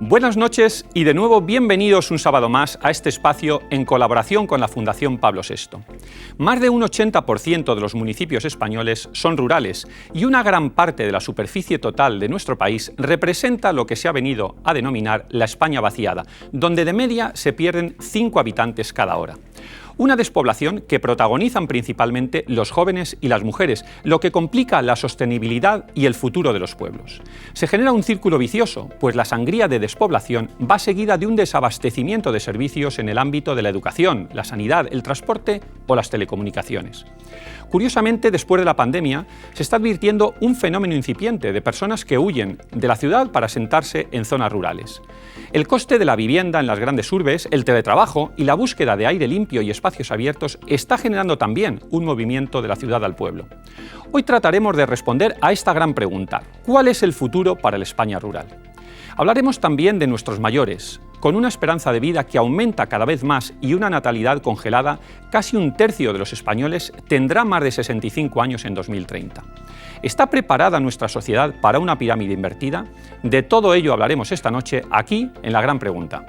Buenas noches y de nuevo bienvenidos un sábado más a este espacio en colaboración con la Fundación Pablo VI. Más de un 80% de los municipios españoles son rurales y una gran parte de la superficie total de nuestro país representa lo que se ha venido a denominar la España vaciada, donde de media se pierden 5 habitantes cada hora. Una despoblación que protagonizan principalmente los jóvenes y las mujeres, lo que complica la sostenibilidad y el futuro de los pueblos. Se genera un círculo vicioso, pues la sangría de despoblación va seguida de un desabastecimiento de servicios en el ámbito de la educación, la sanidad, el transporte o las telecomunicaciones. Curiosamente, después de la pandemia, se está advirtiendo un fenómeno incipiente de personas que huyen de la ciudad para asentarse en zonas rurales. El coste de la vivienda en las grandes urbes, el teletrabajo y la búsqueda de aire limpio y espacios abiertos está generando también un movimiento de la ciudad al pueblo. Hoy trataremos de responder a esta gran pregunta: ¿cuál es el futuro para la España rural? Hablaremos también de nuestros mayores, con una esperanza de vida que aumenta cada vez más y una natalidad congelada. Casi un tercio de los españoles tendrá más de 65 años en 2030. ¿Está preparada nuestra sociedad para una pirámide invertida? De todo ello hablaremos esta noche aquí en La Gran Pregunta.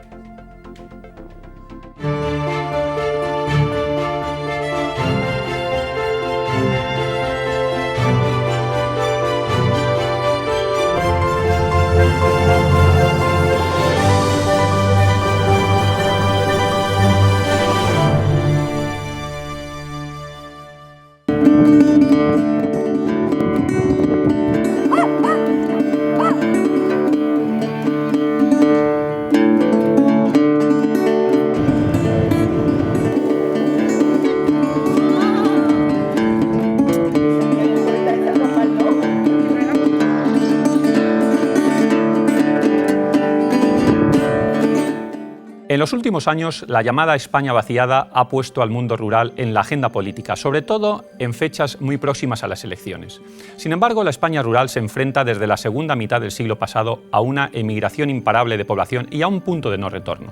En los últimos años, la llamada España vaciada ha puesto al mundo rural en la agenda política, sobre todo en fechas muy próximas a las elecciones. Sin embargo, la España rural se enfrenta desde la segunda mitad del siglo pasado a una emigración imparable de población y a un punto de no retorno.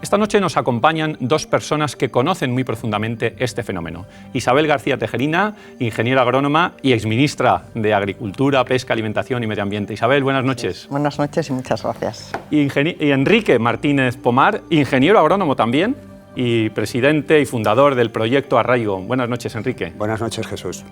Esta noche nos acompañan dos personas que conocen muy profundamente este fenómeno. Isabel García Tejerina, ingeniera agrónoma y exministra de Agricultura, Pesca, Alimentación y Medio Ambiente. Isabel, buenas noches. Buenas noches y muchas gracias. Y Enrique Martínez Pomar, ingeniero agrónomo también y presidente y fundador del proyecto Arraigo. Buenas noches, Enrique. Buenas noches, Jesús.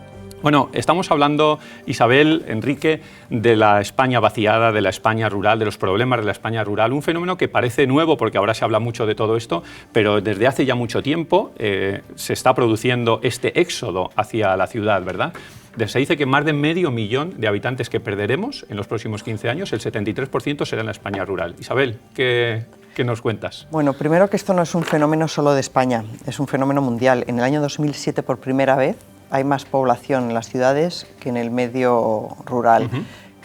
Bueno, estamos hablando, Isabel, Enrique, de la España vaciada, de la España rural, de los problemas de la España rural, un fenómeno que parece nuevo porque ahora se habla mucho de todo esto, pero desde hace ya mucho tiempo se está produciendo este éxodo hacia la ciudad, ¿verdad? Se dice que más de 500.000 de habitantes que perderemos en los próximos 15 años, el 73% será en la España rural. Isabel, ¿qué nos cuentas? Bueno, primero que esto no es un fenómeno solo de España, es un fenómeno mundial. En el año 2007, por primera vez, hay más población en las ciudades que en el medio rural.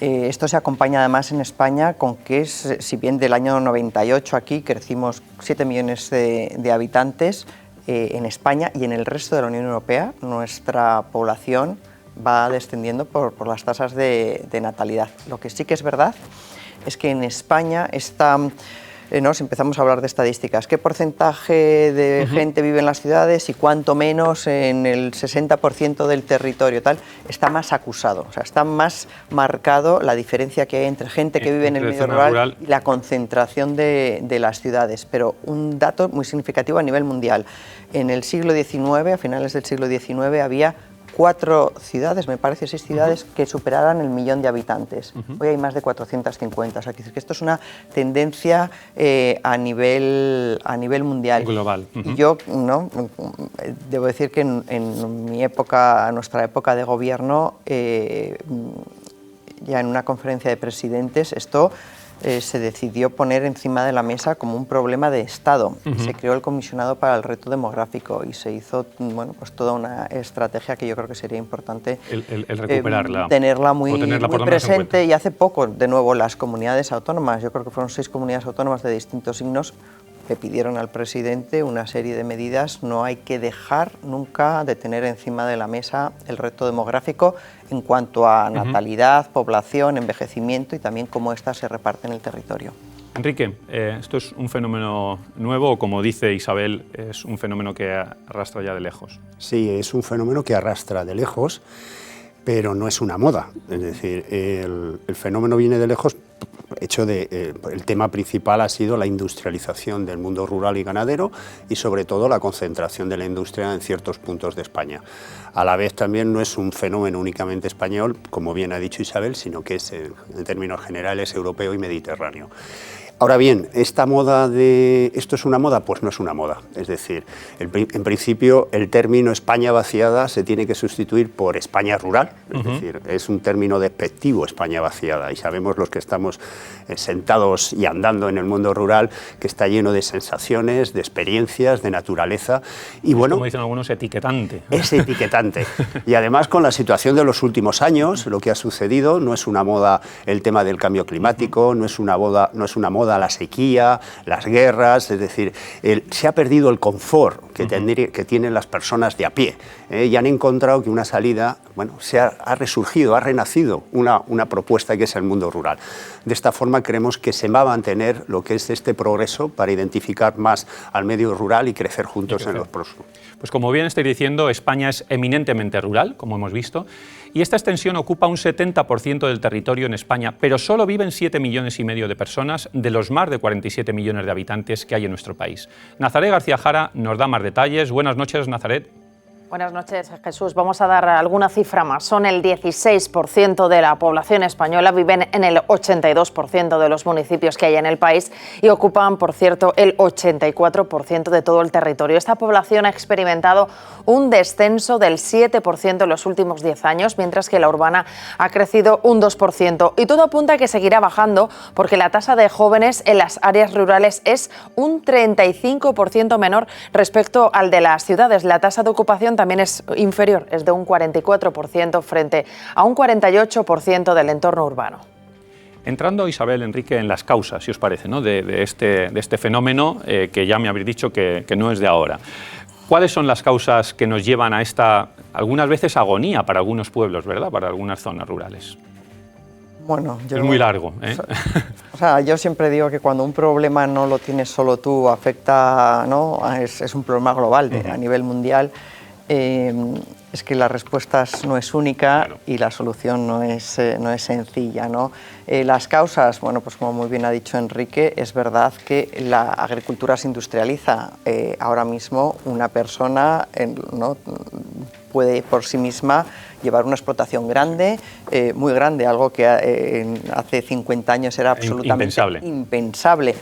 Esto se acompaña además en España con que, si bien del año 98 aquí crecimos 7 millones de habitantes, en España y en el resto de la Unión Europea nuestra población va descendiendo por las tasas de natalidad. Lo que sí que es verdad es que en España si empezamos a hablar de estadísticas, ¿qué porcentaje de gente vive en las ciudades y cuánto menos en el 60% del territorio? Está más acusado, o sea, está más marcado la diferencia que hay entre gente que vive en el medio rural y la concentración de las ciudades. Pero un dato muy significativo a nivel mundial. En el siglo XIX, a finales del siglo XIX, había 4 ciudades, me parece 6 ciudades, que superaran el 1.000.000 de habitantes. Hoy hay más de 450. O sea, que esto es una tendencia a nivel mundial. Global. Y yo debo decir que en nuestra época de gobierno, ya en una conferencia de presidentes, esto se decidió poner encima de la mesa como un problema de Estado. Se creó el Comisionado para el Reto Demográfico y se hizo toda una estrategia que yo creo que sería importante el recuperarla, tenerla muy presente. Y hace poco, de nuevo, las comunidades autónomas, yo creo que fueron 6 comunidades autónomas de distintos signos, le pidieron al presidente una serie de medidas. No hay que dejar nunca de tener encima de la mesa el reto demográfico en cuanto a natalidad, población, envejecimiento y también cómo ésta se reparte en el territorio. Enrique, ¿esto es un fenómeno nuevo o, como dice Isabel, es un fenómeno que arrastra ya de lejos? Sí, es un fenómeno que arrastra de lejos, pero no es una moda. Es decir, el fenómeno viene de lejos hecho de, el tema principal ha sido la industrialización del mundo rural y ganadero y sobre todo la concentración de la industria en ciertos puntos de España. A la vez también no es un fenómeno únicamente español, como bien ha dicho Isabel, sino que es, en términos generales, europeo y mediterráneo. Ahora bien, ¿esto es una moda? Pues no es una moda. Es decir, en principio el término España vaciada se tiene que sustituir por España rural. Es decir, es un término despectivo, España vaciada. Y sabemos los que estamos sentados y andando en el mundo rural que está lleno de sensaciones, de experiencias, de naturaleza. Y bueno, como dicen algunos, etiquetante. Es etiquetante. Y además con la situación de los últimos años, lo que ha sucedido, no es una moda el tema del cambio climático, no es una moda la sequía, las guerras, es decir, se ha perdido el confort que tienen las personas de a pie y han encontrado que una salida, bueno, ha resurgido, ha renacido una propuesta que es el mundo rural. De esta forma creemos que se va a mantener lo que es este progreso para identificar más al medio rural y crecer juntos en los próximos. Pues como bien estáis diciendo, España es eminentemente rural, como hemos visto, y esta extensión ocupa un 70% del territorio en España, pero solo viven 7,5 millones de personas de los más de 47 millones de habitantes que hay en nuestro país. Nazaret García Jara nos da más detalles. Buenas noches, Nazaret. Buenas noches, Jesús. Vamos a dar alguna cifra más. Son el 16% de la población española, viven en el 82% de los municipios que hay en el país y ocupan, por cierto, el 84% de todo el territorio. Esta población ha experimentado un descenso del 7% en los últimos 10 años, mientras que la urbana ha crecido un 2%. Y todo apunta a que seguirá bajando porque la tasa de jóvenes en las áreas rurales es un 35% menor respecto al de las ciudades. La tasa de ocupación también es inferior, es de un 44% frente a un 48% del entorno urbano. Entrando, Isabel, Enrique, en las causas, si os parece, ¿no? de este fenómeno que ya me habéis dicho que no es de ahora. ¿Cuáles son las causas que nos llevan a esta, algunas veces, agonía para algunos pueblos, ¿verdad? Para algunas zonas rurales. Bueno, es muy largo, ¿eh? O sea, yo siempre digo que cuando un problema no lo tienes solo tú, afecta, ¿no? Es un problema global a nivel mundial. Es que la respuesta no es única, claro, y la solución no es sencilla, ¿no? Las causas, bueno, pues como muy bien ha dicho Enrique, es verdad que la agricultura se industrializa. Ahora mismo una persona ¿no? puede por sí misma llevar una explotación grande, muy grande, algo que hace 50 años era absolutamente impensable.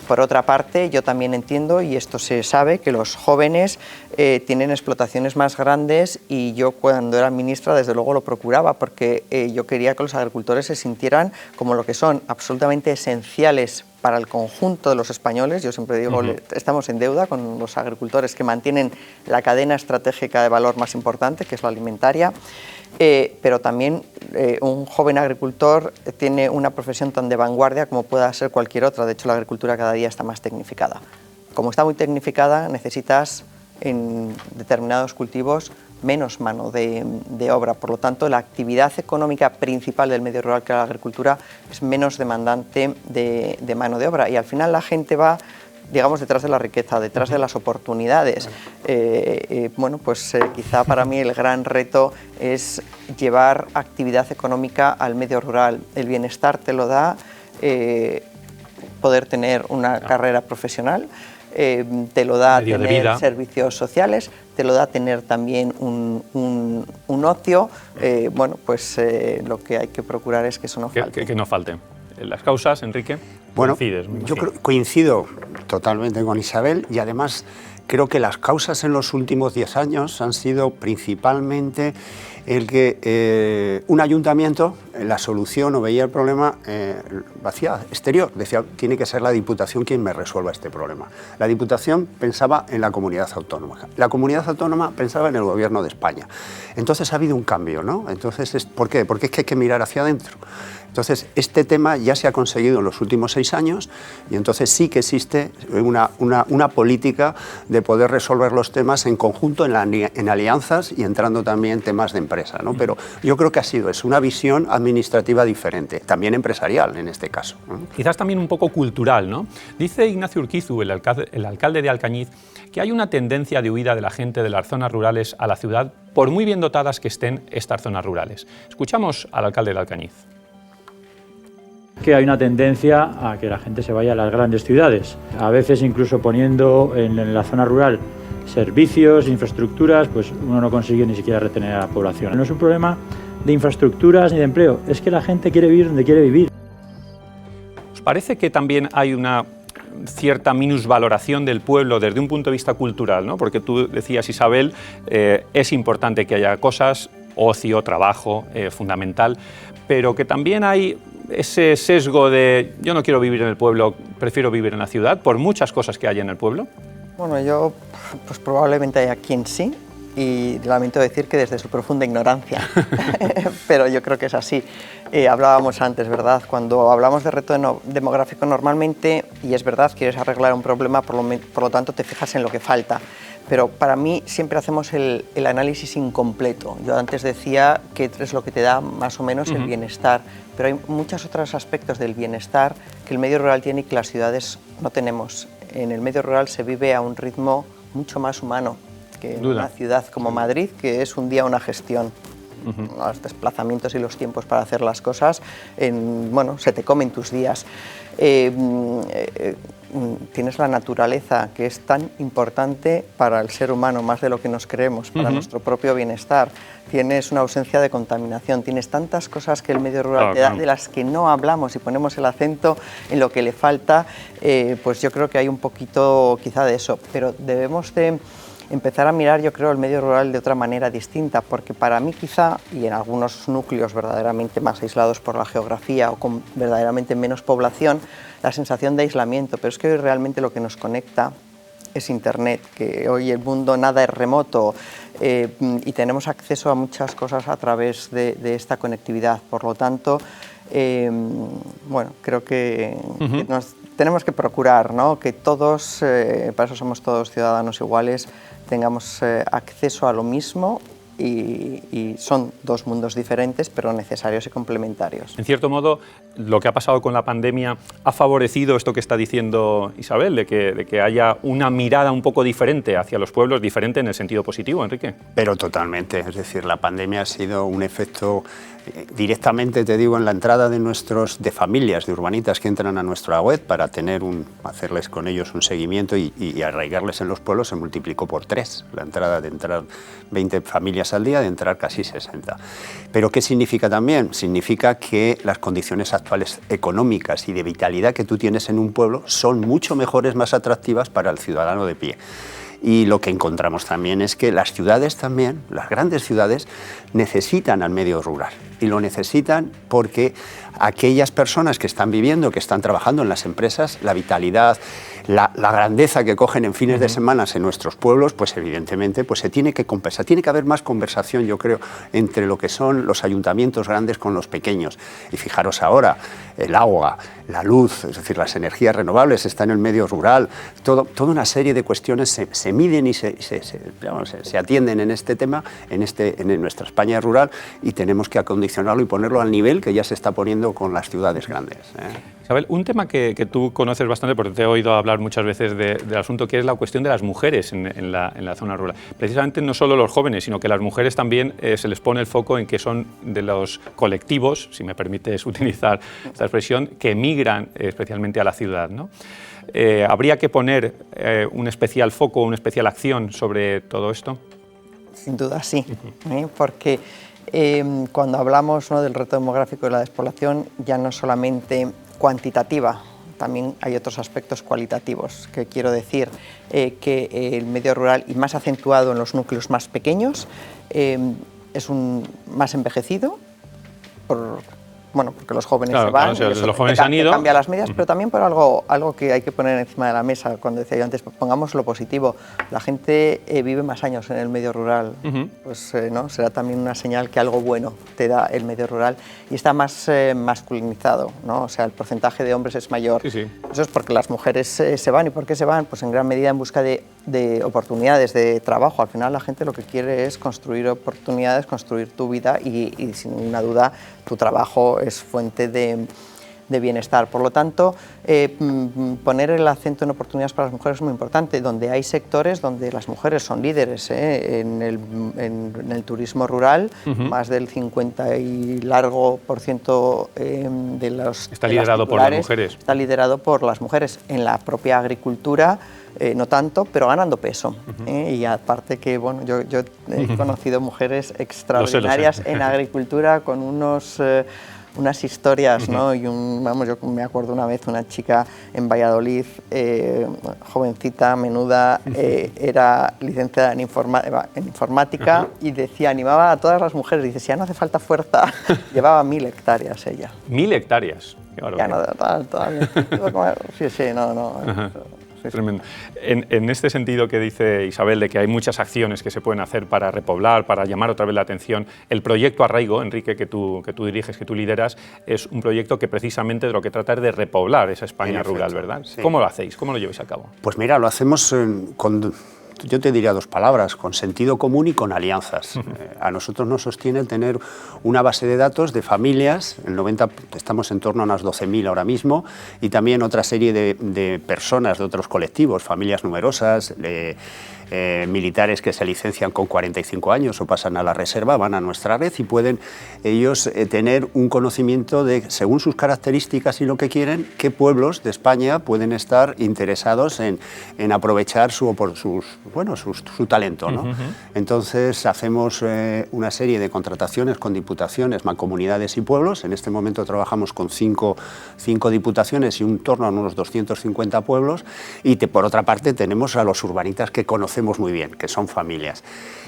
Por otra parte, yo también entiendo, y esto se sabe, que los jóvenes tienen explotaciones más grandes, y yo cuando era ministra desde luego lo procuraba, porque yo quería que los agricultores se sintieran como lo que son, absolutamente esenciales para el conjunto de los españoles. Yo siempre digo, estamos en deuda con los agricultores que mantienen la cadena estratégica de valor más importante, que es la alimentaria. Pero también un joven agricultor tiene una profesión tan de vanguardia como pueda ser cualquier otra. De hecho, la agricultura cada día está más tecnificada. Como está muy tecnificada, necesitas en determinados cultivos menos mano de obra. Por lo tanto, la actividad económica principal del medio rural, que es la agricultura, es menos demandante de mano de obra. Y al final la gente va, digamos, detrás de la riqueza, detrás de las oportunidades. Bueno, pues quizá para mí el gran reto es llevar actividad económica al medio rural. El bienestar te lo da poder tener una carrera profesional, te lo da tener servicios sociales, te lo da tener también un ocio. Bueno, pues lo que hay que procurar es que eso no falte. Que no falte. Las causas, Enrique. Bueno, yo coincido totalmente con Isabel, y además creo que las causas en los últimos 10 años han sido principalmente el que un ayuntamiento, la solución o veía el problema vacía, exterior, decía, tiene que ser la Diputación quien me resuelva este problema. La Diputación pensaba en la comunidad autónoma, la comunidad autónoma pensaba en el Gobierno de España. Entonces ha habido un cambio, ¿no? Entonces, ¿por qué? Porque es que hay que mirar hacia adentro. Entonces, este tema ya se ha conseguido en los últimos 6 años, y entonces sí que existe una política de poder resolver los temas en conjunto, en alianzas, y entrando también temas de empresa, ¿no? Pero yo creo que es una visión administrativa diferente, también empresarial en este caso, ¿no? Quizás también un poco cultural, ¿no? Dice Ignacio Urquizu, el alcalde de Alcañiz, que hay una tendencia de huida de la gente de las zonas rurales a la ciudad, por muy bien dotadas que estén estas zonas rurales. Escuchamos al alcalde de Alcañiz. que hay una tendencia a que la gente se vaya a las grandes ciudades, a veces incluso poniendo en la zona rural servicios, infraestructuras, pues uno no consigue ni siquiera retener a la población. No es un problema de infraestructuras ni de empleo, es que la gente quiere vivir donde quiere vivir. ¿Os parece que también hay una cierta minusvaloración del pueblo desde un punto de vista cultural, ¿no? Porque tú decías, Isabel, es importante que haya cosas, ocio, trabajo, fundamental, pero que también hay ese sesgo de yo no quiero vivir en el pueblo, prefiero vivir en la ciudad, por muchas cosas que hay en el pueblo? Bueno, yo pues probablemente haya quien sí, y lamento decir que desde su profunda ignorancia, pero yo creo que es así. Hablábamos antes, ¿verdad? Cuando hablamos de reto demográfico normalmente, y es verdad, quieres arreglar un problema, por lo tanto te fijas en lo que falta, pero para mí siempre hacemos el análisis incompleto. Yo antes decía que es lo que te da más o menos el bienestar, pero hay muchos otros aspectos del bienestar que el medio rural tiene y que las ciudades no tenemos. En el medio rural se vive a un ritmo mucho más humano que en una ciudad como Madrid, que es un día una gestión. Los desplazamientos y los tiempos para hacer las cosas, bueno, se te comen tus días. Tienes la naturaleza, que es tan importante para el ser humano, más de lo que nos creemos, para nuestro propio bienestar. Tienes una ausencia de contaminación, tienes tantas cosas que el medio rural te da, de las que no hablamos y ponemos el acento en lo que le falta, pues yo creo que hay un poquito quizá de eso, pero debemos de empezar a mirar, yo creo, el medio rural de otra manera distinta, porque para mí quizá, y en algunos núcleos verdaderamente más aislados por la geografía o con verdaderamente menos población, la sensación de aislamiento, pero es que hoy realmente lo que nos conecta es Internet, que hoy el mundo nada es remoto y tenemos acceso a muchas cosas a través de esta conectividad. Por lo tanto, bueno, creo que tenemos que procurar, ¿no?, que todos, para eso somos todos ciudadanos iguales, tengamos acceso a lo mismo y son dos mundos diferentes, pero necesarios y complementarios. En cierto modo, lo que ha pasado con la pandemia ha favorecido esto que está diciendo Isabel, de que haya una mirada un poco diferente hacia los pueblos, diferente en el sentido positivo, Enrique. Pero totalmente, es decir, la pandemia ha sido un efecto directamente, te digo, en la entrada de familias, de urbanitas que entran a nuestra web para hacerles con ellos un seguimiento y arraigarles en los pueblos, se multiplicó por 3 la entrada, de entrar 20 familias al día, de entrar casi 60. Pero ¿qué significa también? Significa que las condiciones actuales económicas y de vitalidad que tú tienes en un pueblo son mucho mejores, más atractivas para el ciudadano de pie. Y lo que encontramos también es que las ciudades también, las grandes ciudades, necesitan al medio rural. Y lo necesitan porque aquellas personas que están viviendo, que están trabajando en las empresas, la vitalidad, la grandeza que cogen en fines de semana en nuestros pueblos, pues evidentemente pues se tiene que compensar. Tiene que haber más conversación, yo creo, entre lo que son los ayuntamientos grandes con los pequeños. Y fijaros ahora, el agua, la luz, es decir, las energías renovables están en el medio rural, toda una serie de cuestiones se miden y se atienden en este tema, en nuestra España rural, y tenemos que acondicionarlo y ponerlo al nivel que ya se está poniendo con las ciudades grandes. Isabel, un tema que tú conoces bastante, porque te he oído hablar muchas veces del asunto, que es la cuestión de las mujeres en la zona rural. Precisamente no solo los jóvenes, sino que las mujeres también se les pone el foco en que son de los colectivos, si me permites utilizar esta expresión, que emigran especialmente a la ciudad, ¿no? ¿Habría que poner un especial foco, una especial acción sobre todo esto? Sin duda sí, porque cuando hablamos, ¿no?, del reto demográfico y la despoblación, ya no solamente cuantitativa, también hay otros aspectos cualitativos, que quiero decir que el medio rural, y más acentuado en los núcleos más pequeños, es más envejecido, porque los jóvenes se van, los jóvenes han ido. Cambia las medidas, pero también por algo que hay que poner encima de la mesa. Cuando decía yo antes, pongamos lo positivo, la gente vive más años en el medio rural, pues ¿no?, será también una señal que algo bueno te da el medio rural, y está más masculinizado, ¿no? O sea, el porcentaje de hombres es mayor. Sí. Eso es porque las mujeres se van. ¿Y por qué se van? Pues en gran medida en busca de oportunidades de trabajo. Al final la gente lo que quiere es construir oportunidades, construir tu vida, y sin ninguna duda tu trabajo es fuente de de bienestar. Por lo tanto, poner el acento en oportunidades para las mujeres es muy importante, donde hay sectores donde las mujeres son líderes, en el turismo rural, más del 50 y largo % de los... Está liderado por las mujeres. Está liderado por las mujeres. En la propia agricultura, no tanto, pero ganando peso. Y aparte que, bueno, yo he conocido mujeres extraordinarias en agricultura con unas historias, ¿no? Y vamos, yo me acuerdo una vez una chica en Valladolid, jovencita, menuda, era licenciada en informática y decía, animaba a todas las mujeres, dice, si ya no hace falta fuerza, llevaba 1000 hectáreas ella. 1000 hectáreas. Ya no, totalmente. Sí, no. Sí. Tremendo. En este sentido que dice Isabel, de que hay muchas acciones que se pueden hacer para repoblar, para llamar otra vez la atención, el proyecto Arraigo, Enrique, que tú diriges, que tú lideras, es un proyecto que precisamente de lo que trata es de repoblar esa España rural, ¿verdad? Sí. ¿Cómo lo hacéis? ¿Cómo lo lleváis a cabo? Pues mira, lo hacemos yo te diría 2 palabras, con sentido común y con alianzas. A nosotros nos sostiene el tener una base de datos de familias, estamos en torno a unas 12.000 ahora mismo, y también otra serie de personas de otros colectivos, familias numerosas, militares que se licencian con 45 años o pasan a la reserva, van a nuestra red y pueden ellos tener un conocimiento de, según sus características y lo que quieren, qué pueblos de España pueden estar interesados en aprovechar su talento, ¿no? Entonces hacemos una serie de contrataciones con diputaciones, mancomunidades y pueblos. En este momento trabajamos con 5 diputaciones y un torno a unos 250 pueblos, y por otra parte tenemos a los urbanitas que conocemos muy bien, que son familias.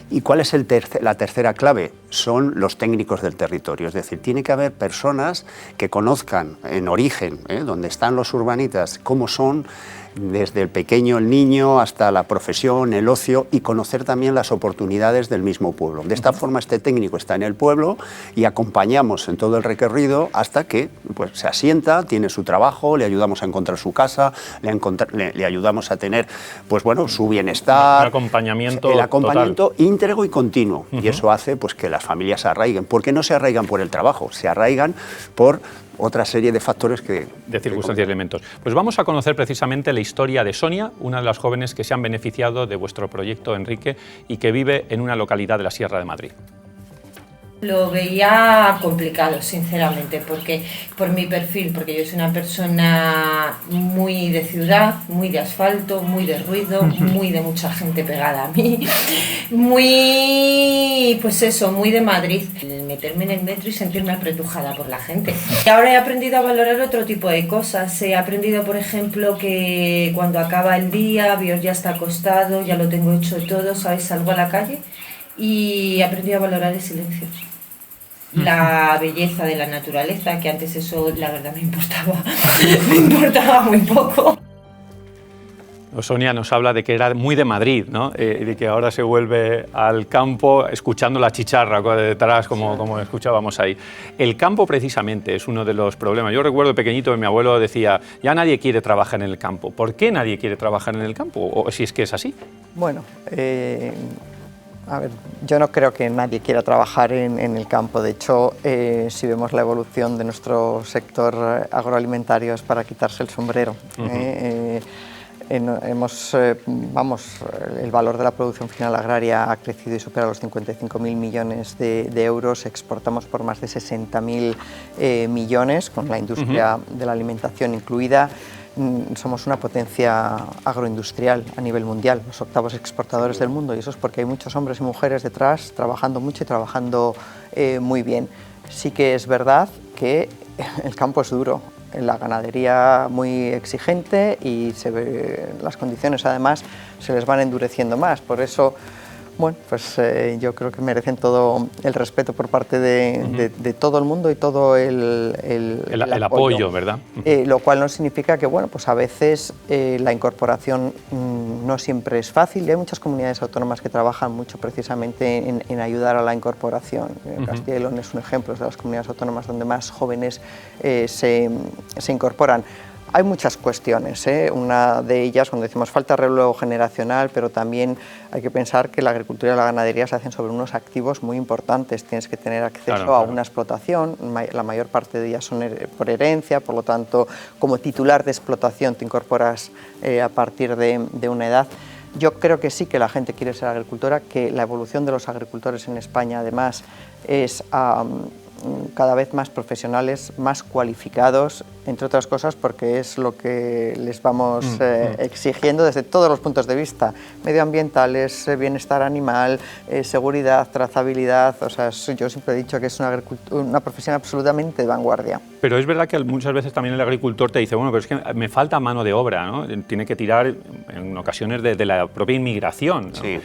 ¿Y cuál es la tercera clave? Son los técnicos del territorio, es decir, tiene que haber personas que conozcan en origen, donde están los urbanitas, cómo son, desde el pequeño, el niño, hasta la profesión, el ocio, y conocer también las oportunidades del mismo pueblo. De esta forma, este técnico está en el pueblo y acompañamos en todo el recorrido hasta que pues, se asienta, tiene su trabajo, le ayudamos a encontrar su casa, le ayudamos a tener pues, bueno, su bienestar. El acompañamiento total. Íntegro y continuo. Y eso hace pues, que las familias se arraiguen. ¿Por qué no se arraigan por el trabajo? Se arraigan por otra serie de factores de circunstancias y elementos. Pues vamos a conocer precisamente la historia de Sonia, una de las jóvenes que se han beneficiado de vuestro proyecto, Enrique, y que vive en una localidad de la Sierra de Madrid. Lo veía complicado, sinceramente, porque por mi perfil, porque yo soy una persona muy de ciudad, muy de asfalto, muy de ruido, muy de mucha gente pegada a mí, muy, pues eso, muy de Madrid. El meterme en el metro y sentirme apretujada por la gente. Y ahora he aprendido a valorar otro tipo de cosas. He aprendido, por ejemplo, que cuando acaba el día, Dios ya está acostado, ya lo tengo hecho todo, ¿sabes? Salgo a la calle y he aprendido a valorar el silencio. La belleza de la naturaleza, que antes eso la verdad me importaba muy poco. Sonia nos habla de que era muy de Madrid, ¿no? Y de que ahora se vuelve al campo escuchando la chicharra detrás, como escuchábamos ahí. El campo precisamente es uno de los problemas. Yo recuerdo pequeñito que mi abuelo decía, ya nadie quiere trabajar en el campo. ¿Por qué nadie quiere trabajar en el campo? O si es que es así. Bueno, a ver, yo no creo que nadie quiera trabajar en el campo. De hecho, si vemos la evolución de nuestro sector agroalimentario es para quitarse el sombrero. El valor de la producción final agraria ha crecido y supera los 55.000 millones de euros. Exportamos por más de 60.000 millones, con la industria de la alimentación incluida. Somos una potencia agroindustrial a nivel mundial, los 8º exportadores del mundo, y eso es porque hay muchos hombres y mujeres detrás trabajando mucho y trabajando muy bien. Sí que es verdad que el campo es duro, la ganadería muy exigente y las condiciones además se les van endureciendo más, por eso bueno, pues yo creo que merecen todo el respeto por parte de todo el mundo y todo el apoyo, ¿verdad? Lo cual no significa que, bueno, pues a veces la incorporación no siempre es fácil, y hay muchas comunidades autónomas que trabajan mucho precisamente en ayudar a la incorporación. Castilla y León es un ejemplo, es de las comunidades autónomas donde más jóvenes se incorporan. Hay muchas cuestiones, una de ellas, cuando decimos falta relevo generacional, pero también hay que pensar que la agricultura y la ganadería se hacen sobre unos activos muy importantes. Tienes que tener acceso a una explotación, la mayor parte de ellas son por herencia, por lo tanto, como titular de explotación te incorporas a partir de una edad. Yo creo que sí que la gente quiere ser agricultora, que la evolución de los agricultores en España, además, es cada vez más profesionales, más cualificados, entre otras cosas porque es lo que les vamos exigiendo desde todos los puntos de vista, medioambientales, bienestar animal, seguridad, trazabilidad. O sea, yo siempre he dicho que es una profesión absolutamente de vanguardia. Pero es verdad que muchas veces también el agricultor te dice, bueno, pero es que me falta mano de obra, ¿no? Tiene que tirar en ocasiones de la propia inmigración, ¿no? Sí.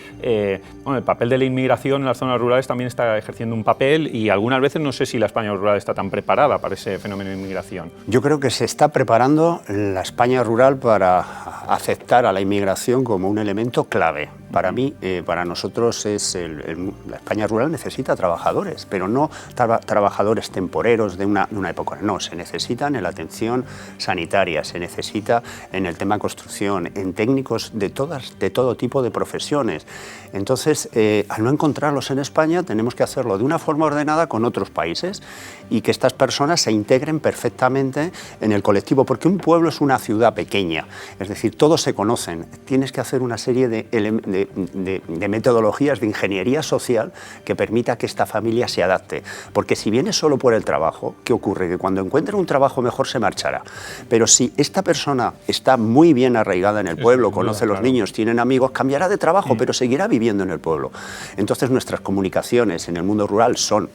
Bueno, el papel de la inmigración en las zonas rurales también está ejerciendo un papel y algunas veces no sé si la España rural está tan preparada para ese fenómeno de inmigración. Yo creo que se está preparando la España rural para aceptar a la inmigración como un elemento clave. Para mí, para nosotros, la España rural necesita trabajadores, pero no trabajadores temporeros de una época. No, se necesitan en la atención sanitaria, se necesita en el tema construcción, en técnicos de todo tipo de profesiones. Entonces, al no encontrarlos en España, tenemos que hacerlo de una forma ordenada con otros países y que estas personas se integren perfectamente en el colectivo, porque un pueblo es una ciudad pequeña, es decir, todos se conocen. Tienes que hacer una serie de metodologías de ingeniería social que permita que esta familia se adapte, porque si viene solo por el trabajo, ¿qué ocurre? Que cuando encuentre un trabajo mejor se marchará, pero si esta persona está muy bien arraigada en el pueblo, conoce los niños, tienen amigos, cambiará de trabajo, pero seguirá viviendo en el pueblo. Entonces nuestras comunicaciones en el mundo rural son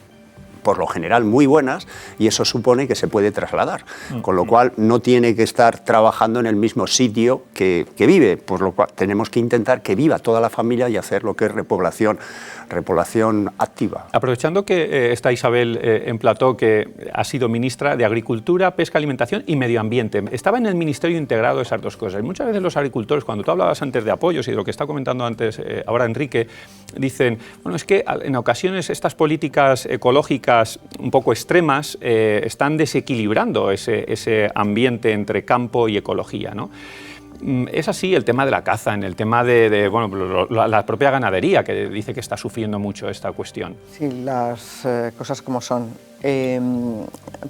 por lo general muy buenas y eso supone que se puede trasladar, con lo cual no tiene que estar trabajando en el mismo sitio que vive, por lo cual tenemos que intentar que viva toda la familia y hacer lo que es repoblación activa. Aprovechando que está Isabel en plató, que ha sido ministra de Agricultura, Pesca, Alimentación y Medio Ambiente. Estaba en el Ministerio integrado esas dos cosas. Y muchas veces los agricultores, cuando tú hablabas antes de apoyos y de lo que está comentando antes ahora Enrique, dicen, bueno, es que en ocasiones estas políticas ecológicas un poco extremas están desequilibrando ese ambiente entre campo y ecología, ¿no? Es así el tema de la caza, en el tema de la propia ganadería, que dice que está sufriendo mucho esta cuestión. Sí, las cosas como son.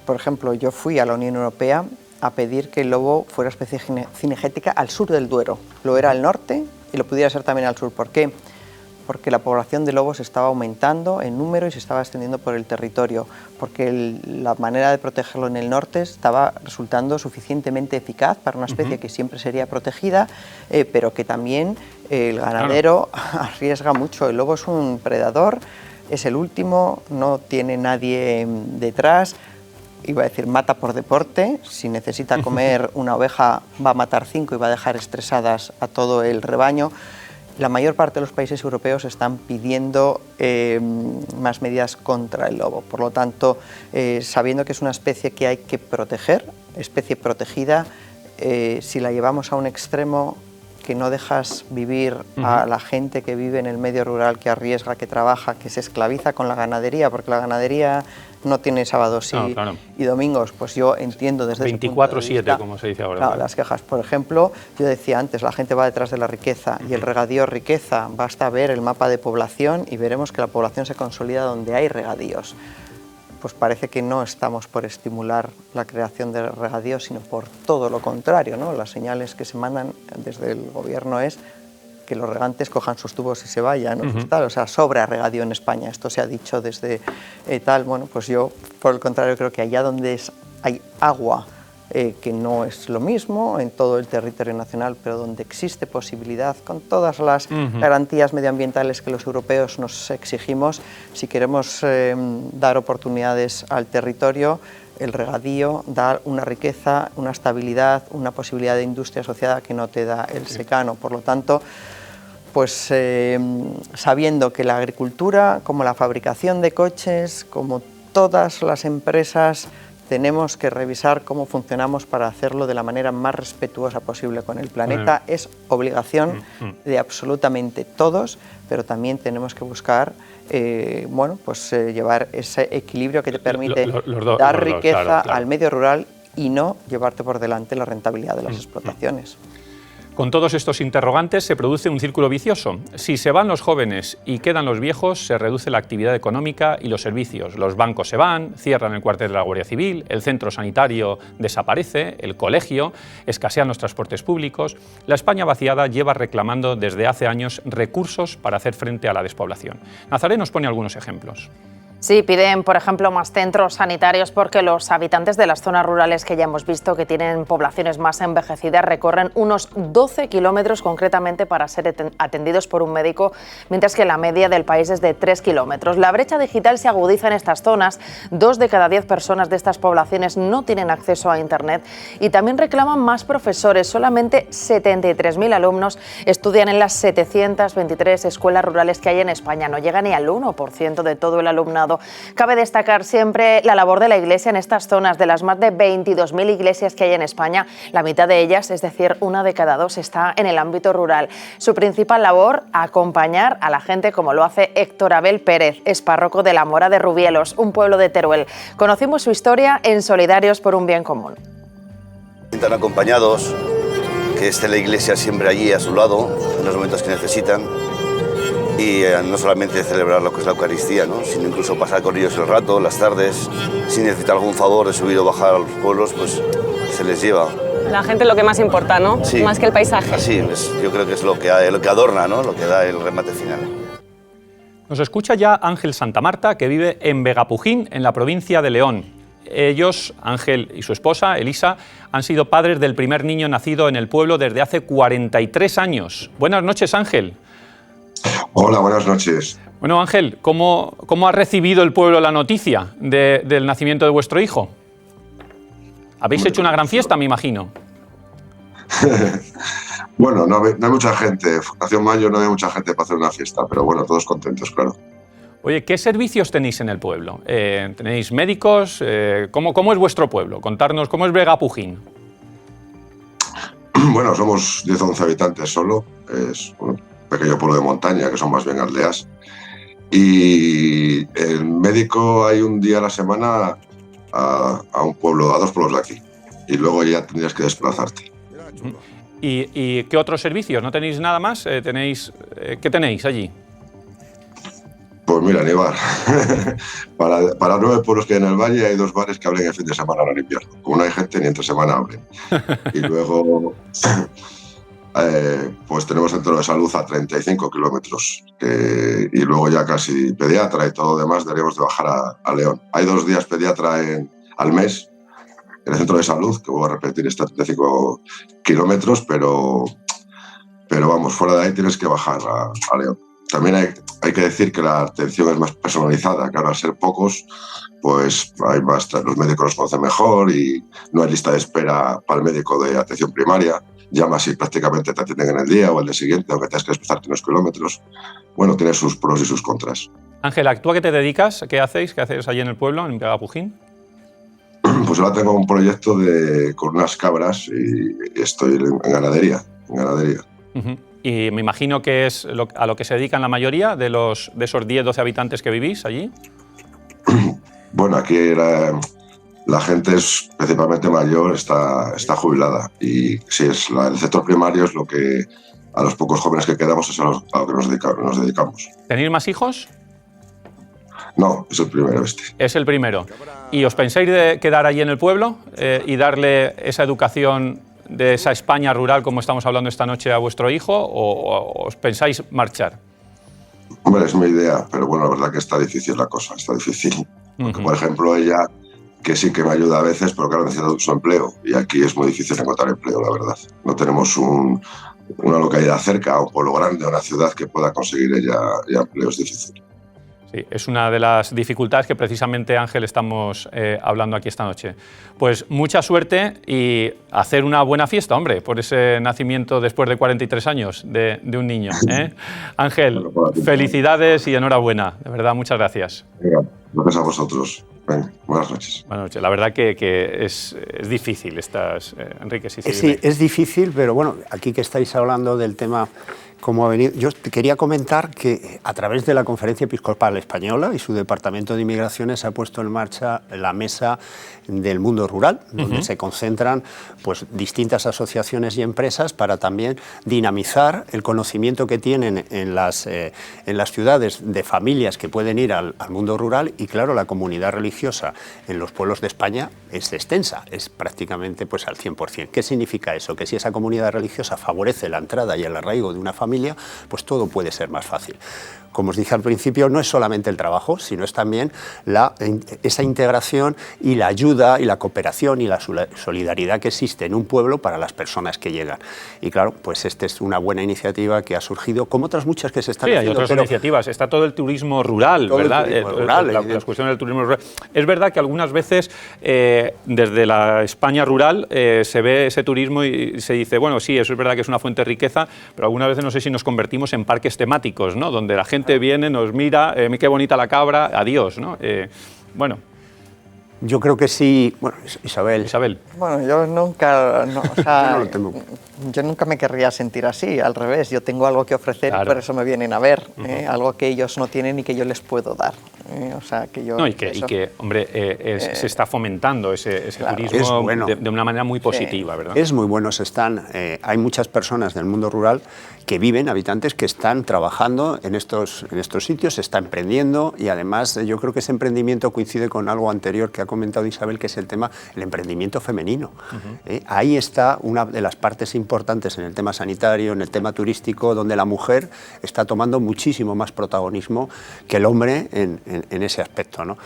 Por ejemplo, yo fui a la Unión Europea a pedir que el lobo fuera especie cinegética al sur del Duero. Lo era al norte y lo pudiera ser también al sur. ¿Por qué? Porque la población de lobos estaba aumentando en número y se estaba extendiendo por el territorio, porque la manera de protegerlo en el norte estaba resultando suficientemente eficaz para una especie que siempre sería protegida, pero que también el ganadero arriesga mucho. El lobo es un predador, es el último, no tiene nadie detrás. Iba a decir, mata por deporte. Si necesita comer una oveja, va a matar 5 y va a dejar estresadas a todo el rebaño. La mayor parte de los países europeos están pidiendo más medidas contra el lobo. Por lo tanto, sabiendo que es una especie que hay que proteger, especie protegida, si la llevamos a un extremo que no dejas vivir a la gente que vive en el medio rural, que arriesga, que trabaja, que se esclaviza con la ganadería, porque la ganadería no tiene sábados y domingos, pues yo entiendo desde 24/7, como se dice ahora. Claro, las quejas. Por ejemplo, yo decía antes, la gente va detrás de la riqueza y el regadío es riqueza. Basta ver el mapa de población y veremos que la población se consolida donde hay regadíos. Pues parece que no estamos por estimular la creación de regadíos, sino por todo lo contrario, ¿no? Las señales que se mandan desde el gobierno es que los regantes cojan sus tubos y se vayan, ¿no? Pues tal, o sea, sobra regadío en España. Esto se ha dicho desde tal. Bueno, pues yo, por el contrario, creo que allá donde hay agua, que no es lo mismo en todo el territorio nacional, pero donde existe posibilidad, con todas las garantías medioambientales que los europeos nos exigimos, si queremos dar oportunidades al territorio, el regadío da una riqueza, una estabilidad, una posibilidad de industria asociada que no te da el secano. Por lo tanto, pues sabiendo que la agricultura, como la fabricación de coches, como todas las empresas, tenemos que revisar cómo funcionamos para hacerlo de la manera más respetuosa posible con el planeta. Es obligación de absolutamente todos, pero también tenemos que buscar llevar ese equilibrio que te permite dar riqueza al medio rural y no llevarte por delante la rentabilidad de las explotaciones. Con todos estos interrogantes se produce un círculo vicioso. Si se van los jóvenes y quedan los viejos, se reduce la actividad económica y los servicios. Los bancos se van, cierran el cuartel de la Guardia Civil, el centro sanitario desaparece, el colegio, escasean los transportes públicos. La España vaciada lleva reclamando desde hace años recursos para hacer frente a la despoblación. Nazaré nos pone algunos ejemplos. Sí, piden, por ejemplo, más centros sanitarios porque los habitantes de las zonas rurales que ya hemos visto que tienen poblaciones más envejecidas recorren unos 12 kilómetros concretamente para ser atendidos por un médico, mientras que la media del país es de 3 kilómetros. La brecha digital se agudiza en estas zonas. 2 de cada 10 personas de estas poblaciones no tienen acceso a Internet y también reclaman más profesores. Solamente 73.000 alumnos estudian en las 723 escuelas rurales que hay en España. No llega ni al 1% de todo el alumnado. Cabe destacar siempre la labor de la Iglesia en estas zonas. De las más de 22.000 iglesias que hay en España, la mitad de ellas, es decir, 1 de cada 2, está en el ámbito rural. Su principal labor, acompañar a la gente, como lo hace Héctor Abel Pérez, es párroco de la Mora de Rubielos, un pueblo de Teruel. Conocimos su historia en Solidarios por un Bien Común. Están acompañados, que esté la Iglesia siempre allí a su lado, en los momentos que necesitan. Y no solamente celebrar lo que es la Eucaristía, ¿no?, sino incluso pasar con ellos el rato, las tardes. Si necesita algún favor de subir o bajar a los pueblos, pues se les lleva. La gente es lo que más importa, ¿no? Sí, más que el paisaje. Así, yo creo que es lo que adorna, ¿no?, lo que da el remate final. Nos escucha ya Ángel Santamarta, que vive en Vegapujín, en la provincia de León. Ellos, Ángel y su esposa, Elisa, han sido padres del primer niño nacido en el pueblo desde hace 43 años. Buenas noches, Ángel. Hola, buenas noches. Bueno, Ángel, ¿cómo ha recibido el pueblo la noticia del nacimiento de vuestro hijo? Habéis hecho una gran fiesta, me imagino. Bueno, no hay mucha gente. Nació en mayo, no hay mucha gente para hacer una fiesta, pero bueno, todos contentos, claro. Oye, ¿qué servicios tenéis en el pueblo? ¿Tenéis médicos? ¿Cómo es vuestro pueblo? Contarnos, ¿cómo es Vegapujín? Bueno, somos 10 o 11 habitantes solo. Es un pequeño pueblo de montaña, que son más bien aldeas. Y el médico hay un día a la semana a un pueblo, a 2 pueblos de aquí. Y luego ya tendrías que desplazarte. ¿Y qué otros servicios? ¿No tenéis nada más? ¿Qué tenéis allí? Pues mira, ni bar. para 9 pueblos que hay en el valle hay 2 bares que abren el fin de semana, no en invierno. Como no hay gente, ni entre semana abren. Y luego pues tenemos centro de salud a 35 kilómetros. Y luego ya casi pediatra y todo lo demás deberíamos de bajar a León. Hay 2 días pediatra al mes en el centro de salud, que voy a repetir, está a 35 kilómetros, pero vamos, fuera de ahí tienes que bajar a León. También hay que decir que la atención es más personalizada, que al ser pocos, pues hay más, los médicos los conocen mejor y no hay lista de espera para el médico de atención primaria. Llamas y prácticamente te atienden en el día o el día siguiente, aunque tengas que desplazarte unos kilómetros. Bueno, tiene sus pros y sus contras. Ángela, ¿tú a qué te dedicas? ¿Qué hacéis? ¿Qué hacéis allí en el pueblo, en Vegapujín? Pues ahora tengo un proyecto con unas cabras y estoy en ganadería. Uh-huh. Y me imagino que es a lo que se dedican la mayoría de esos 10-12 habitantes que vivís allí. Bueno, aquí la gente es principalmente mayor, está jubilada. Y sí, el sector primario es lo que a los pocos jóvenes que quedamos es a lo que nos dedicamos. ¿Tenéis más hijos? No, es el primero este. Es el primero. ¿Y os pensáis de quedar allí en el pueblo y darle esa educación de esa España rural, como estamos hablando esta noche, a vuestro hijo, o os pensáis marchar? Hombre, es mi idea, pero bueno, la verdad que está difícil la cosa, está difícil. Porque, por ejemplo, ella, que sí que me ayuda a veces, pero claro, necesita su empleo, y aquí es muy difícil encontrar empleo, la verdad. No tenemos una localidad cerca, un pueblo grande, una ciudad que pueda conseguir ella empleo, es difícil. Sí, es una de las dificultades que precisamente, Ángel, estamos hablando aquí esta noche. Pues mucha suerte y hacer una buena fiesta, hombre, por ese nacimiento después de 43 años de un niño. Ángel, felicidades y enhorabuena. De verdad, muchas gracias. Gracias a vosotros. Venga, buenas noches. Buenas noches. La verdad que es difícil Enrique. Sí, es difícil, pero bueno, aquí que estáis hablando del tema cómo ha venido. Yo quería comentar que a través de la Conferencia Episcopal Española y su Departamento de Inmigraciones ha puesto en marcha la Mesa del Mundo Rural, donde se concentran pues, distintas asociaciones y empresas para también dinamizar el conocimiento que tienen en las ciudades de familias que pueden ir al mundo rural, y claro, la comunidad religiosa en los pueblos de España es extensa, es prácticamente pues, al 100%. ¿Qué significa eso? Que si esa comunidad religiosa favorece la entrada y el arraigo de una familia, pues todo puede ser más fácil. Como os dije al principio, no es solamente el trabajo, sino es también esa integración y la ayuda y la cooperación y la solidaridad que existe en un pueblo para las personas que llegan. Y claro, pues esta es una buena iniciativa que ha surgido, como otras muchas que se están haciendo. Hay otras iniciativas. Está todo el turismo rural, ¿verdad? Las cuestiones del turismo rural. Es verdad que algunas veces desde la España rural se ve ese turismo y se dice, bueno, sí, eso es verdad que es una fuente de riqueza, pero algunas veces no sé si nos convertimos en parques temáticos, ¿no? Donde la gente viene, nos mira, qué bonita la cabra, adiós, ¿no? Bueno. Yo creo que sí. Bueno, Isabel. Bueno, yo nunca, yo nunca me querría sentir así, al revés. Yo tengo algo que ofrecer, y por eso me vienen a ver, algo que ellos no tienen y que yo les puedo dar. O sea, que yo... No, y que hombre, se está fomentando ese turismo de una manera muy positiva, ¿verdad? Es muy bueno, hay muchas personas del mundo rural que viven, habitantes que están trabajando en estos sitios, se está emprendiendo, y además yo creo que ese emprendimiento coincide con algo anterior que ha comentado Isabel, que es el emprendimiento femenino. Ahí está una de las partes importantes en el tema sanitario, en el tema turístico, donde la mujer está tomando muchísimo más protagonismo que el hombre en ese aspecto, ¿no?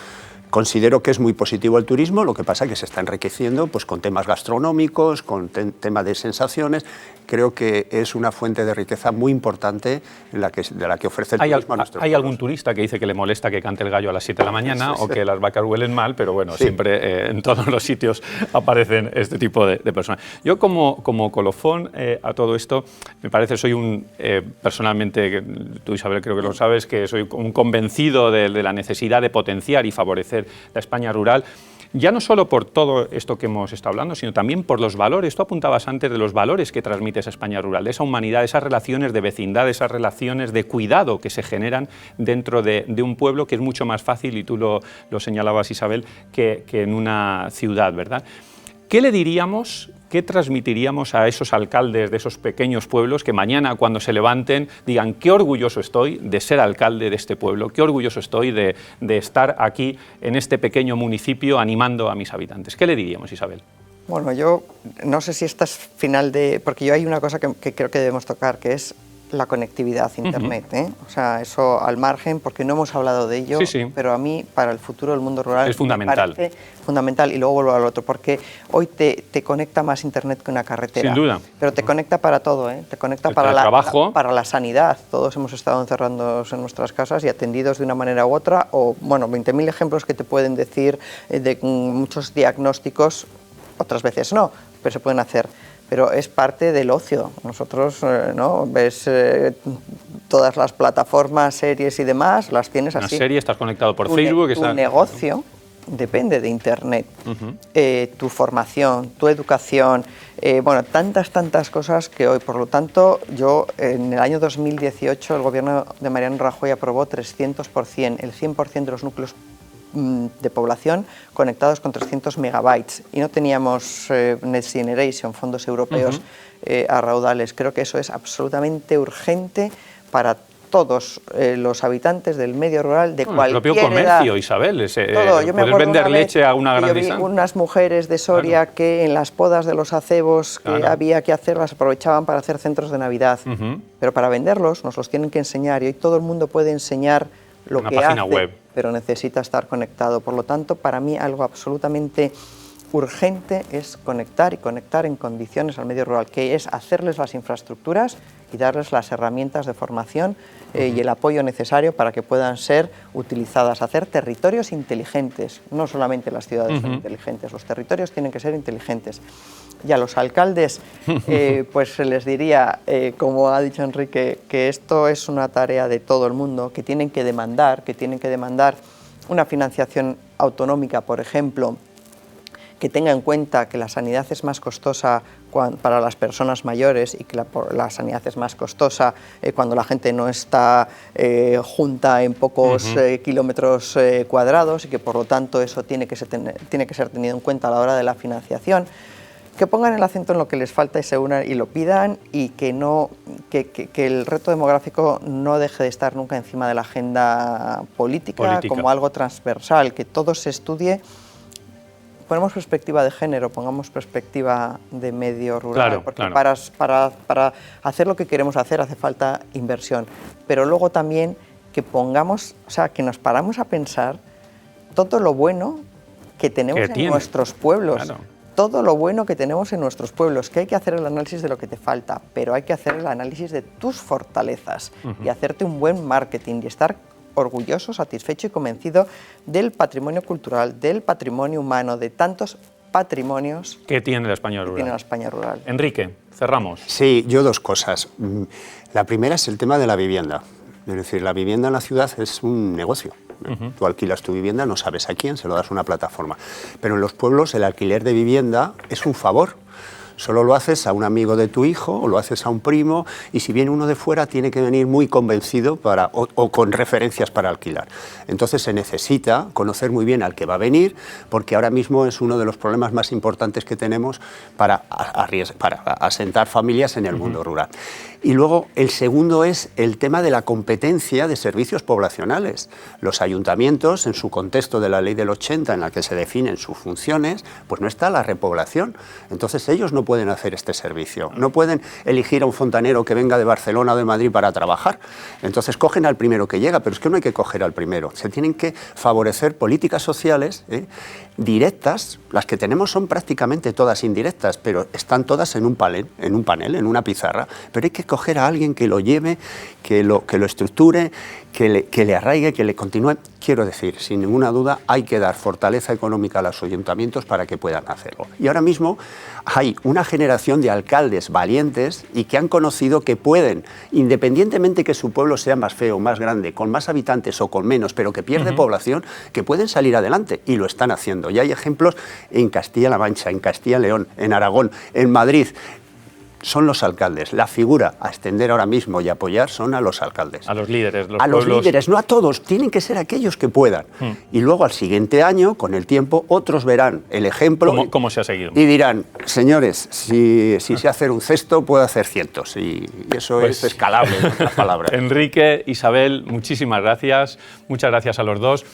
Considero que es muy positivo el turismo, lo que pasa es que se está enriqueciendo pues, con temas gastronómicos, con temas de sensaciones. Creo que es una fuente de riqueza muy importante de la que ofrece el turismo a nuestros ¿Hay pueblos. algún turista que dice que le molesta que cante el gallo a las 7 de la mañana o que las vacas huelen mal? Pero bueno, siempre en todos los sitios aparecen este tipo de personas. Yo como colofón a todo esto, me parece, soy personalmente, tú Isabel creo que lo sabes, que soy un convencido de la necesidad de potenciar y favorecer la España rural, ya no solo por todo esto que hemos estado hablando, sino también por los valores. Tú apuntabas antes de los valores que transmite esa España rural, de esa humanidad, esas relaciones de vecindad, esas relaciones de cuidado que se generan dentro de un pueblo, que es mucho más fácil, y tú lo señalabas, Isabel, que en una ciudad, ¿verdad? ¿Qué le diríamos, qué transmitiríamos a esos alcaldes de esos pequeños pueblos que mañana, cuando se levanten, digan qué orgulloso estoy de ser alcalde de este pueblo, qué orgulloso estoy de estar aquí en este pequeño municipio animando a mis habitantes? ¿Qué le diríamos, Isabel? Bueno, yo no sé si esta es final de... Porque yo hay una cosa que creo que debemos tocar, que es la conectividad, Internet. O sea, eso al margen, porque no hemos hablado de ello, pero a mí, para el futuro del mundo rural, es fundamental. Me parece fundamental. Y luego vuelvo al otro, porque hoy te conecta más Internet que una carretera. Sin duda. Pero te conecta para todo, te conecta para el trabajo, para la sanidad. Todos hemos estado encerrándonos en nuestras casas y atendidos de una manera u otra, o, bueno, 20.000 ejemplos que te pueden decir de muchos diagnósticos, otras veces no, pero se pueden hacer. Pero es parte del ocio. Nosotros, ¿no? Ves todas las plataformas, series y demás, las tienes así. Una serie, estás conectado por Facebook. Tu negocio depende de Internet. Tu formación, tu educación, bueno, tantas cosas que hoy, por lo tanto, yo en el año 2018 el gobierno de Mariano Rajoy aprobó 300%, el 100% de los núcleos de población conectados con 300 megabytes y no teníamos Next Generation, fondos europeos a raudales. Creo que eso es absolutamente urgente para todos los habitantes del medio rural de cualquier edad. El propio comercio, Isabel, puedes vender leche a una gran distancia. Yo vi unas mujeres de Soria que en las podas de los acebos que había que hacer las aprovechaban para hacer centros de Navidad, pero para venderlos nos los tienen que enseñar y hoy todo el mundo puede enseñar lo que hace, web, pero necesita estar conectado. Por lo tanto, para mí algo absolutamente urgente es conectar y conectar en condiciones al medio rural, que es hacerles las infraestructuras y darles las herramientas de formación y el apoyo necesario para que puedan ser utilizadas, hacer territorios inteligentes. No solamente las ciudades son inteligentes, los territorios tienen que ser inteligentes. Y a los alcaldes, pues se les diría, como ha dicho Enrique, que esto es una tarea de todo el mundo, que tienen que demandar una financiación autonómica, por ejemplo, que tenga en cuenta que la sanidad es más costosa para las personas mayores y que la sanidad es más costosa cuando la gente no está junta en pocos kilómetros cuadrados y que por lo tanto eso tiene que ser tenido en cuenta a la hora de la financiación. Que pongan el acento en lo que les falta y se unan y lo pidan, y que el reto demográfico no deje de estar nunca encima de la agenda política como algo transversal, que todo se estudie. Ponemos perspectiva de género, pongamos perspectiva de medio rural, porque para hacer lo que queremos hacer hace falta inversión, pero luego también que pongamos, o sea, que nos paramos a pensar todo lo bueno que tenemos en nuestros pueblos. Claro. Todo lo bueno que tenemos en nuestros pueblos, que hay que hacer el análisis de lo que te falta, pero hay que hacer el análisis de tus fortalezas y hacerte un buen marketing y estar orgulloso, satisfecho y convencido del patrimonio cultural, del patrimonio humano, de tantos patrimonios que tiene la España rural. Tiene la España rural. Enrique, cerramos. Sí, yo dos cosas. La primera es el tema de la vivienda. Es decir, la vivienda en la ciudad es un negocio. Tú alquilas tu vivienda, no sabes a quién, se lo das a una plataforma. Pero en los pueblos el alquiler de vivienda es un favor. Solo lo haces a un amigo de tu hijo o lo haces a un primo, y si viene uno de fuera tiene que venir muy convencido o con referencias para alquilar. Entonces se necesita conocer muy bien al que va a venir, porque ahora mismo es uno de los problemas más importantes que tenemos para asentar familias en el mundo rural. Y luego el segundo es el tema de la competencia de servicios poblacionales. Los ayuntamientos, en su contexto de la ley del 80, en la que se definen sus funciones, pues no está la repoblación. Entonces ellos no pueden hacer este servicio. No pueden elegir a un fontanero que venga de Barcelona o de Madrid para trabajar. Entonces cogen al primero que llega, pero es que no hay que coger al primero. Se tienen que favorecer políticas sociales directas. Las que tenemos son prácticamente todas indirectas, pero están todas en un panel, en una pizarra. Pero hay que coger a alguien que lo lleve, que lo estructure, que le arraigue, que le continúe. Quiero decir, sin ninguna duda, hay que dar fortaleza económica a los ayuntamientos para que puedan hacerlo. Y ahora mismo hay una generación de alcaldes valientes y que han conocido que pueden, independientemente que su pueblo sea más feo, más grande, con más habitantes o con menos, pero que pierde población, que pueden salir adelante, y lo están haciendo. Y hay ejemplos en Castilla-La Mancha, en Castilla y León, en Aragón, en Madrid. Son los alcaldes. La figura a extender ahora mismo y apoyar son a los alcaldes. A los líderes. Los líderes, no a todos. Tienen que ser aquellos que puedan. Y luego al siguiente año, con el tiempo, otros verán el ejemplo. ¿Cómo se ha seguido? Y dirán, señores, si sé hacer un cesto, puedo hacer cientos. Y eso es escalable, en otras palabras. Enrique, Isabel, muchísimas gracias. Muchas gracias a los dos.